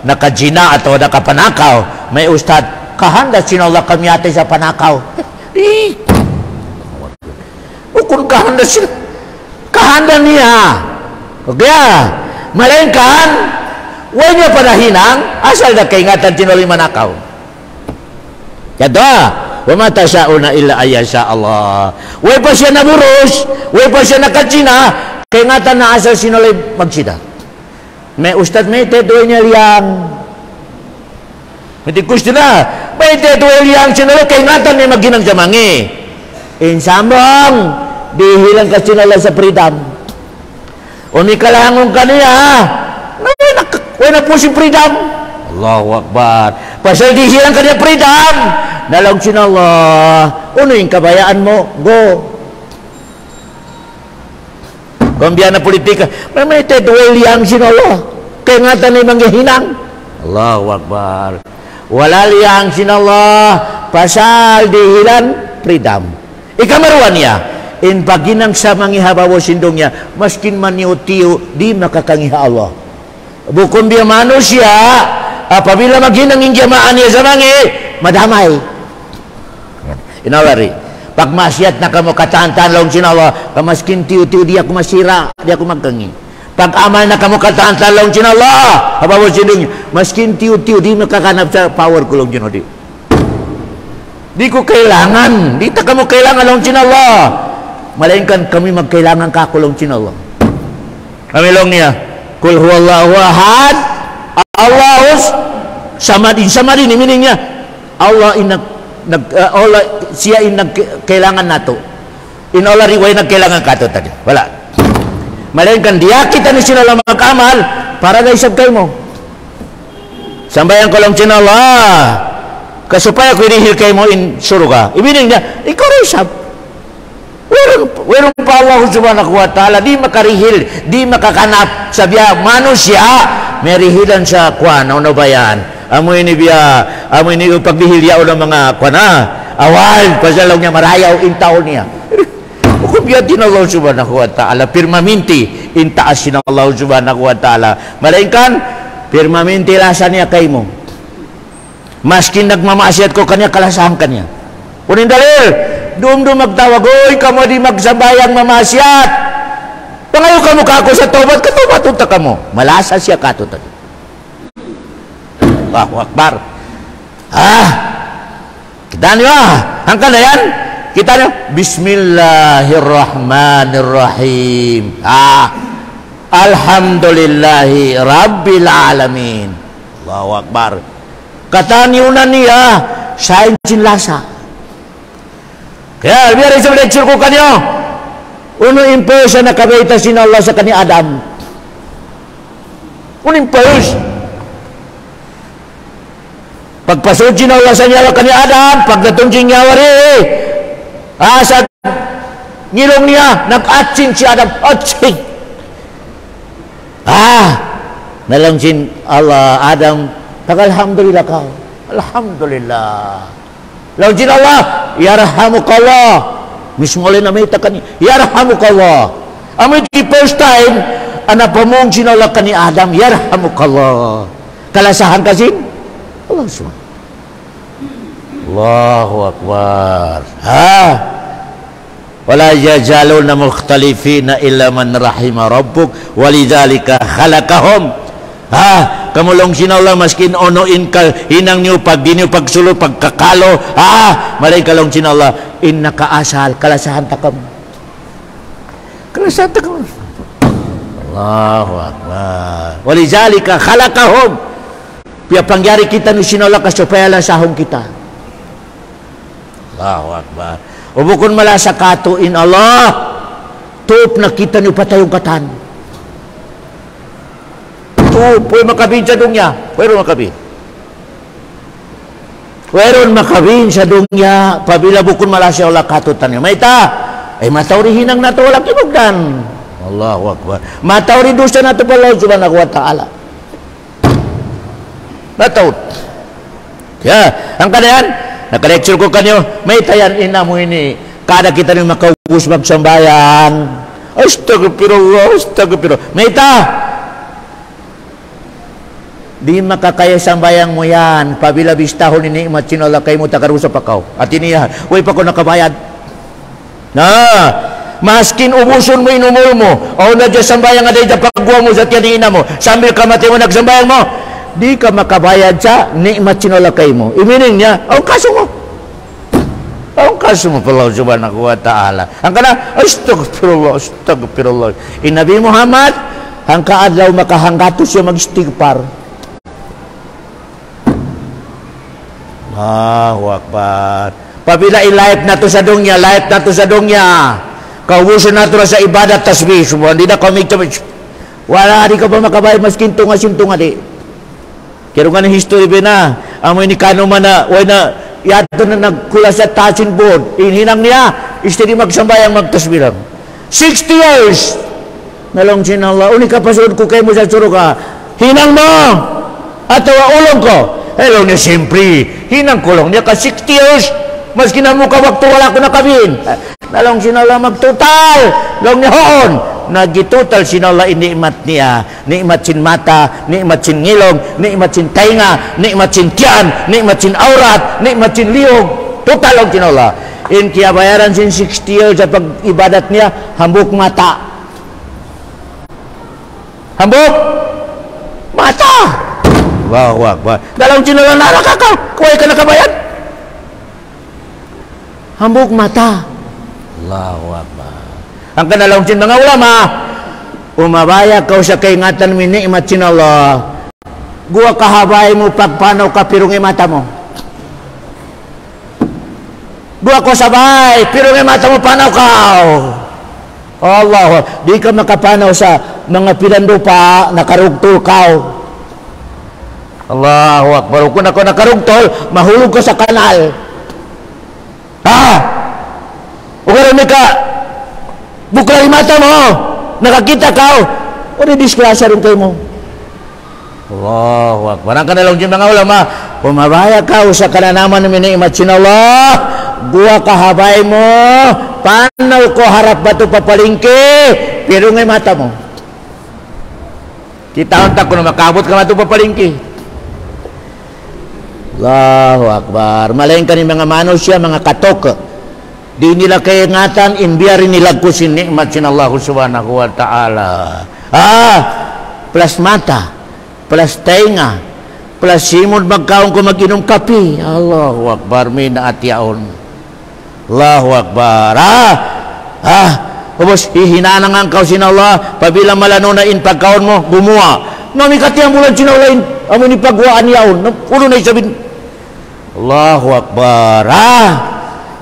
nakajina atau nakapanakaw, may ustad kahanda sinallah kami ate sa panakaw. Ukun kahanda niya. Kaya malengkan way niya panahinang asal na kaingatan sinallah manakaw. Kaya wa ma tasyauna illa ayyasha Allah. Way pa siya naburus, way pa siya nakajina. Kaya nga na asal sinulay magsida. May ustad may tedoy niya liyang. Hindi gusto na. May tedoy liyang sinulay. Kaya nga may maginang jamangi. Insambang. Dihilang ka sinulay sa freedom. Umikalangong ka niya. Wala po si freedom. Allahu Akbar. Pasal dihilang ka niya freedom. Nalang sinulay. Ano yung kabayaan mo? Go. Kumbiya na politika, may teduel yang sinallah. Kaya nga tanay mangyahinang. Allahu Akbar. Wala liyang sinallah. Pasal dihilan, freedom. Ikamaruan niya. In paginang sa mangihabawo sindong niya, maskin maniutiyo, di makakangiha Allah. Bukan biya manusia, apabila maghinang yung jamaan niya sa mangi, madamay. Inalari. Pag masyat na kamu katantan lang sinallah, kamaskin tiyo-tiyo di ako masira, di ako magkangi. Pag amal na kamu katantan lang sinallah, habawa sinong, maskin tiyo-tiyo di makakanap sa power ko lang sinallah. Di ko kailangan, di ta kamu kailangan lang sinallah. Malainkan kami magkailangan ka ko lang sinallah. Kami lang niya, kul huwallahu ahad, Allahus samadin, samadin, meaning niya, Allah Allah siya kailangan nato. In Allah riway nagkailangan kato tadi. Wala. Malainkan dia kita ni sinala mag-amal para gaisab kay mo. Sambayan ko lang sinala. Kasupaya ko inihil kay mo in suruga. Ibining niya, ikaw risab. Werong pa Allah subhanahu wa ta'ala di makarihil, di makakanap sa biya manusia merihilan sa kuan ano ba yan? Amoy ni biya, amoy ni pagbihilya o ng mga kuana awal pasalaw niya marayaw intaw niya. Kung biya din Allah subhanahu wa ta'ala firmaminti intaas sin Allah subhanahu wa ta'ala malainkan firmaminti lasa niya kay mo maskin nagmamasyat ko kanya kalasahan kanya kunin dalil dum magtawag oy kamo di magsabayang mamasyat pangayo kamo kako sa tobat katubat unta kamo malasa siya katutan. Allahu Akbar. Kita niyo hangkan na yan. Kita niyo Bismillahirrahmanirrahim. Alhamdulillahi Rabbil Alamin. Allahu Akbar. Kata niyo na niya sa lasa. Kaya biar sa lecture ko kanyo. Uno impose na kabaita sin Allah sa kani Adam. Uno impose. Pagpasod sin Allah sa niya kani Adam, pagdatong sin niya wari, Sa ngilong niya, nag-atsin si Adam. Atsin. Nalangsin Allah, Adam, alhamdulillah kau. Alhamdulillah. Langsin Allah, yarhamukallah. Mismo ulit na may takani, yarhamukallah. Amoy di first time, pamong sinala ka ni Adam, yarhamukallah. Kalasahan kasi, Allah subhanahu. Allahu Akbar. Wala yazaluna mukhtalifina illa man rahima rabbuk walidzalika khalaqahum. Kamulong sinala maskin onoin ka hinang niyo pag di niyo pagsulo pagkakalo. Maray kalong sinala innaka asal kalasahan takam. Kalasahan takam. Allahu Akbar. Walidzalika khalaqahum. Pia pangyari kita ni sinala ka supaya lasahon kita. Allahu Akbar. Ubukon malasa katuin Allah, tup na kita ni patayong katan. Tup, puway makabin sa dunya. Pwede makabin. Pwede makabin sa dunya. Pabila bukon malasa Allah katutan niya. Maita, matawri hinang na ito walang kinugdan. Allahu Akbar. Matawri dosa na ito pala subhanahu wa ta'ala. Matawri. Kaya, ang kanayan, naka-lecture ko kanyo, may tayan ina mo ini, kada kita rin makaugus magsambayan. Astagfirullah, astagfirullah. May ta, di makakaya sambayang mo yan, pabila bistahon ini, matsinala kayo mo, takarusa pa kaw. At iniya, huwag pa ko nakabayad. Maskin ubuson mo, inumul mo, o na dyan sambayang aday, pagwa mo sa tiyan ina mo, sambil kamati mo nagsambayang mo, di ka makabayad sa nikmat sinalakay mo. Imining niya, ang kaso mo. Ang kaso mo pala subhanahu wa ta'ala. Ang kana, astagfirullah, astagfirullah. Nabi Muhammad, ang kaadlaw makahanggato siya mag-istighfar. Allahu Akbar. Pabila i-life na to sa dunya, life na to sa dunya. Kaubuso na to sa ibadat tasbih. Hindi na kami, wala, di ka pa makabayad maskin tunga-sintunga di. Kaya nga ng history ba na, amoy ni Kano man na, yato na nagkula sa touching board, hinang niya, istedi magsambayang magtasbilang. 60 years! Nalong sinala, unika pasunod ko kayo mo sa suro ka, hinang mo! At ulong ko. Hello niya, siyempre, hinang kulong niya ka 60 years, maski na mo ka wakto wala ko nakabin. Nalong sinala magtotal, long niya hoon. Nagitotal sinala inikmat niya, nikmat sin mata, nikmat sin ngilong, nikmat sin tainga, nikmat sin tiyan, nikmat sin aurat, nikmat sin liog, total ang sinala. In kaya bayaran sin 60 years sa pag-ibadat niya, hambuk mata. Hambuk mata. Allahu Akbar. Dalang sinala narakakaw, kuway ka nakabayad. Hambuk mata. Allahu Akbar. Ang kanalong sin mga ulama, umabaya ka sa kaingatan mi nikmat sin Allah. Gua kahabay mo pagpanaw ka pirong mata mo. Gua ko sabay pirong mata mo panaw ka. Allah, di ka makapanaw sa mga pilandupa nakarugtol ka. Allahu Akbar. Kung ako nakarugtol, mahulog ko sa kanal. O karoon ka bukla yung mata mo, nakakita ka, o di-disgrasya rin kayo mo. Allahu Akbar. Ang kanalang dyan mga ulama, pumabaya ka sa kananaman ng miniimat sin Allah, guwa kahabay mo, panaw ko harap ba ito papalingki, pero ngay mata mo. Kita-unta ko na makabot ka ba ito papalingki. Allahu Akbar. Malayin ka ni mga manusia, mga katok, di nila kaingatan, imbiyarin nila ko sin nikmat sin Allah subhanahu wa ta'ala. Plus mata, plus tainga, plus simod magkaon ko mag-inom kapi. Allahu Akbar, may naatyaon. Allahu Akbar. Ubos, hihinanang ang kaw sin Allah, pabila malano na in pagkaon mo, bumuha. Namikatiyang bulan sin Allah, amo ni pagwaan yaon. Ulo na isabin. Allahu Akbar.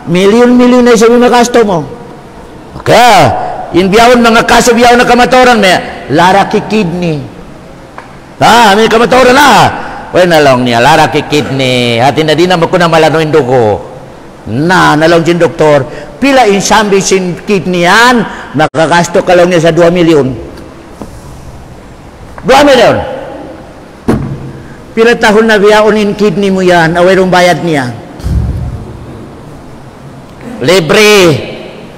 Milyon-milyon na sabi makasto mo. Okay. In biyawon mga kaso biyawon na kamatoran may laraki kidney. May kamatoran na. Well, nalong niya laraki kidney. Hatin na din naman ko na malano yung dugo. Nalong din doktor. Pila insambi sin kidney yan, nakagasto ka lang niya sa 2 milyon. 2 milyon. Pila tahon na biyaon in kidney mo yan, away rong bayad niya. Libre.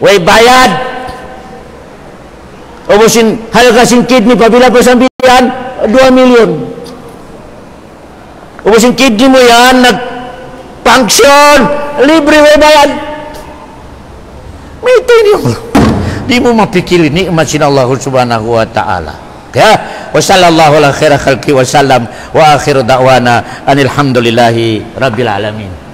Way bayad. Ubusin, halaga sin kidney, pabila pa sambihan, 2 milyon. Ubusin kidney mo yan, nag-function, libre, way bayad. May ito di mo mapikili nikmat sin Allah subhanahu wa ta'ala. Kaya, wa sallallahu ala khaira khalqi wa sallam wa akhiru da'wana anilhamdulillahi rabbil alamin.